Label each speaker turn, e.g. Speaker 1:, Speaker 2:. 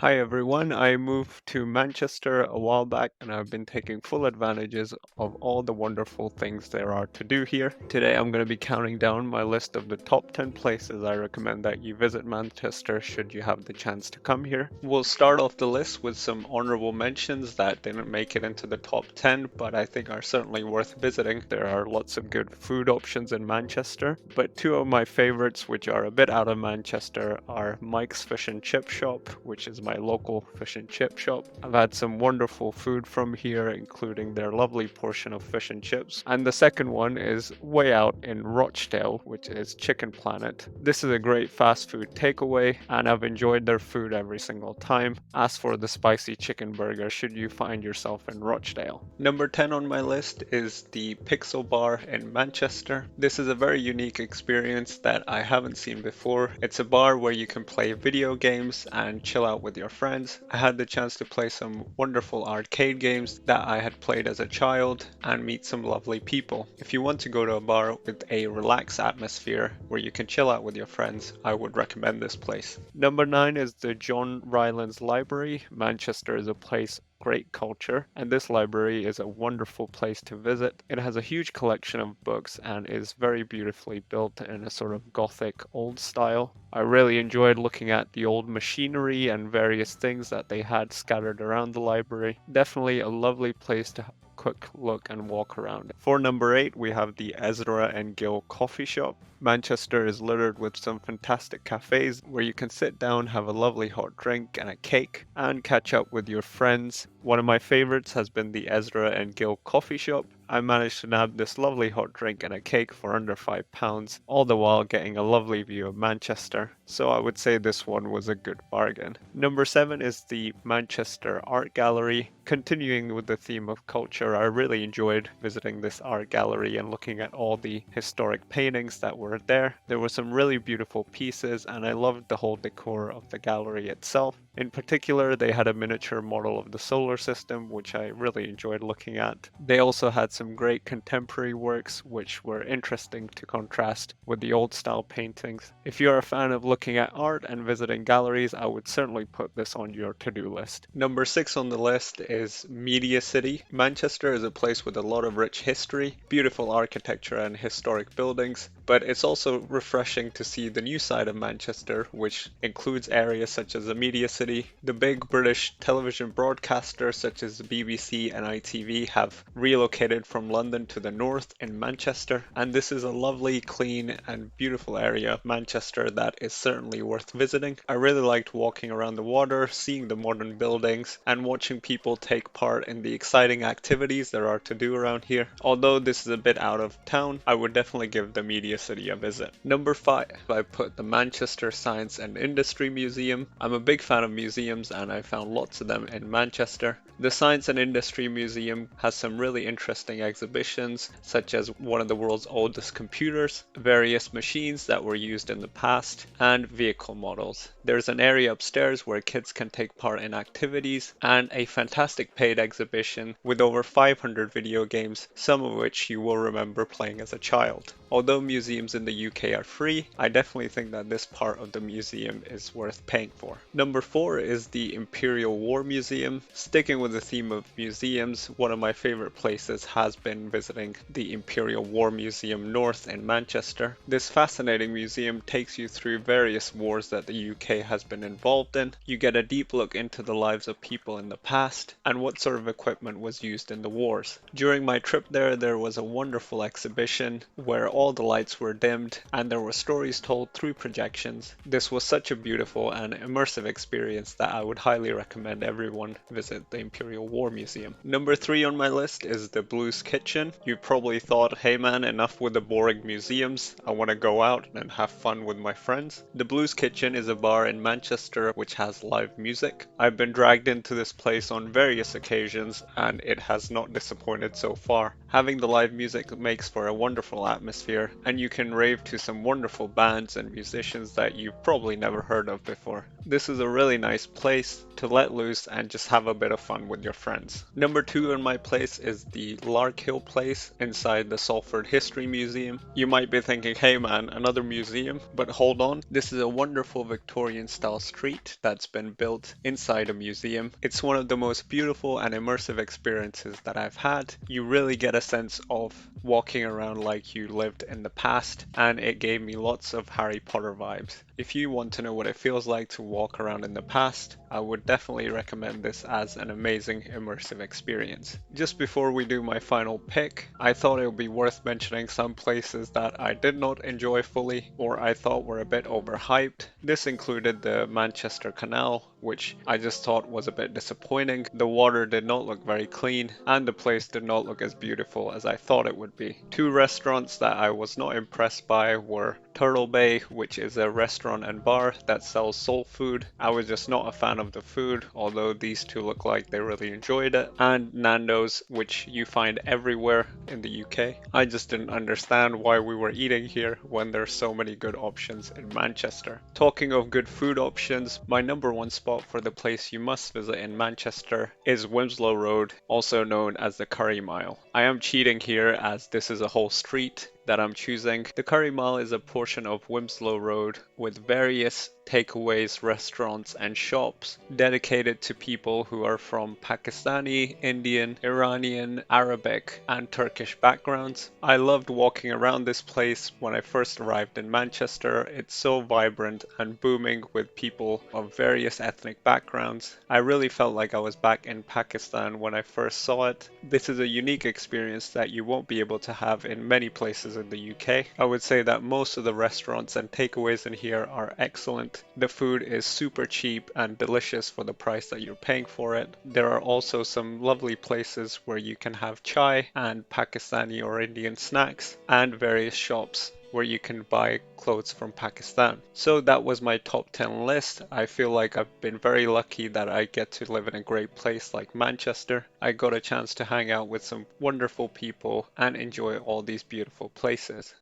Speaker 1: Hi everyone, I moved to Manchester a while back and I've been taking full advantages of all the wonderful things there are to do here. Today I'm going to be counting down my list of the top 10 places I recommend that you visit Manchester should you have the chance to come here. We'll start off the list with some honorable mentions that didn't make it into the top 10 but I think are certainly worth visiting. There are lots of good food options in Manchester, but two of my favorites which are a bit out of Manchester are Mike's Fish and Chip Shop, which is my local fish and chip shop. I've had some wonderful food from here, including their lovely portion of fish and chips. And the second one is way out in Rochdale, which is Chicken Planet. This is a great fast food takeaway, and I've enjoyed their food every single time. Ask for the spicy chicken burger should you find yourself in Rochdale. Number 10 on my list is the Pixel Bar in Manchester. This is a very unique experience that I haven't seen before. It's a bar where you can play video games and chill out with your friends. I had the chance to play some wonderful arcade games that I had played as a child and meet some lovely people. If you want to go to a bar with a relaxed atmosphere where you can chill out with your friends, I would recommend this place. Number 9 is the John Rylands Library. Manchester is a place great culture, and this library is a wonderful place to visit. It has a huge collection of books and is very beautifully built in a sort of gothic old style. I really enjoyed looking at the old machinery and various things that they had scattered around the library. Definitely a lovely place to quick look and walk around. For number 8, we have the Ezra and Gill Coffee Shop. Manchester is littered with some fantastic cafes where you can sit down, have a lovely hot drink and a cake, and catch up with your friends. One of my favorites has been the Ezra and Gill Coffee Shop. I managed to nab this lovely hot drink and a cake for under £5, all the while getting a lovely view of Manchester, so I would say this one was a good bargain. Number 7 is the Manchester Art Gallery. Continuing with the theme of culture, I really enjoyed visiting this art gallery and looking at all the historic paintings that were there. There were some really beautiful pieces and I loved the whole decor of the gallery itself. In particular, they had a miniature model of the solar system, which I really enjoyed looking at. They also had some great contemporary works, which were interesting to contrast with the old style paintings. If you're a fan of looking at art and visiting galleries, I would certainly put this on your to-do list. Number 6 on the list is Media City. Manchester is a place with a lot of rich history, beautiful architecture and historic buildings, but it's also refreshing to see the new side of Manchester, which includes areas such as the Media City. The big British television broadcasters such as the BBC and ITV have relocated from London to the north in Manchester, and this is a lovely, clean and beautiful area of Manchester that is certainly worth visiting. I really liked walking around the water, seeing the modern buildings, and watching people take part in the exciting activities there are to do around here. Although this is a bit out of town, I would definitely give the Media City a visit. Number 5, I put the Manchester Science and Industry Museum. I'm a big fan of museums and I found lots of them in Manchester. The Science and Industry Museum has some really interesting exhibitions, such as one of the world's oldest computers, various machines that were used in the past, and vehicle models. There's an area upstairs where kids can take part in activities, and a fantastic paid exhibition with over 500 video games, some of which you will remember playing as a child. Although museums in the UK are free, I definitely think that this part of the museum is worth paying for. Number 4 is the Imperial War Museum. Sticking with the theme of museums, one of my favorite places has been visiting the Imperial War Museum North in Manchester. This fascinating museum takes you through various wars that the UK has been involved in. You get a deep look into the lives of people in the past and what sort of equipment was used in the wars. During my trip there was a wonderful exhibition where all the lights were dimmed and there were stories told through projections. This was such a beautiful and immersive experience that I would highly recommend everyone visit the Imperial War Museum. Number 3 on my list is the Blues Kitchen. You probably thought, hey man, enough with the boring museums. I want to go out and have fun with my friends. The Blues Kitchen is a bar in Manchester which has live music. I've been dragged into this place on various occasions and it has not disappointed so far. Having the live music makes for a wonderful atmosphere, and you can rave to some wonderful bands and musicians that you've probably never heard of before. This is a really nice place to let loose and just have a bit of fun with your friends. Number 2 in my place is the Larkhill Place inside the Salford History Museum. You might be thinking, hey man, another museum? But hold on, this is a wonderful Victorian style street that's been built inside a museum. It's one of the most beautiful and immersive experiences that I've had. You really get a sense of walking around like you lived in the past, and it gave me lots of Harry Potter vibes. If you want to know what it feels like to walk around in the past, I would definitely recommend this as an amazing immersive experience. Just before we do my final pick, I thought it would be worth mentioning some places that I did not enjoy fully or I thought were a bit overhyped. This included the Manchester Canal, which I just thought was a bit disappointing. The water did not look very clean and the place did not look as beautiful as I thought it would be. Two restaurants that I was not impressed by were Turtle Bay, which is a restaurant and bar that sells soul food. I was just not a fan of the food, although these two look like they really enjoyed it. And Nando's, which you find everywhere in the UK. I just didn't understand why we were eating here when there's so many good options in Manchester. Talking of good food options, my number one spot for the place you must visit in Manchester is Wilmslow Road, also known as the Curry Mile. I am cheating here as this is a whole street that I'm choosing. The Curry Mile is a portion of Wilmslow Road with various takeaways, restaurants and shops dedicated to people who are from Pakistani, Indian, Iranian, Arabic and Turkish backgrounds. I loved walking around this place when I first arrived in Manchester. It's so vibrant and booming with people of various ethnic backgrounds. I really felt like I was back in Pakistan when I first saw it. This is a unique experience that you won't be able to have in many places in the UK. I would say that most of the restaurants and takeaways in here are excellent. The food is super cheap and delicious for the price that you're paying for it. There are also some lovely places where you can have chai and Pakistani or Indian snacks and various shops where you can buy clothes from Pakistan. So that was my top 10 list. I feel like I've been very lucky that I get to live in a great place like Manchester. I got a chance to hang out with some wonderful people and enjoy all these beautiful places.